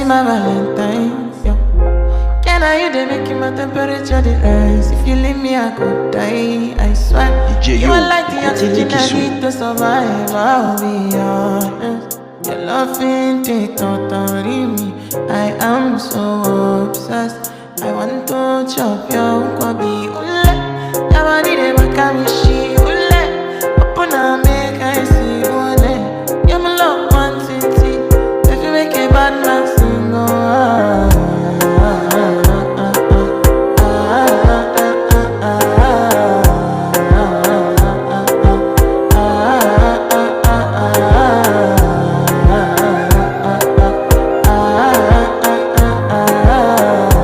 my Valentine. Yo. Can I you they making my temperature the rise? If you leave me, I could die. I swear. DJ You Yo, are like the continue oxygen qui I sont. need to survive. I'll be honest. Your love ain't it totally me. I am so obsessed. I want to chop your kwabi. Ule, your body they make me shit.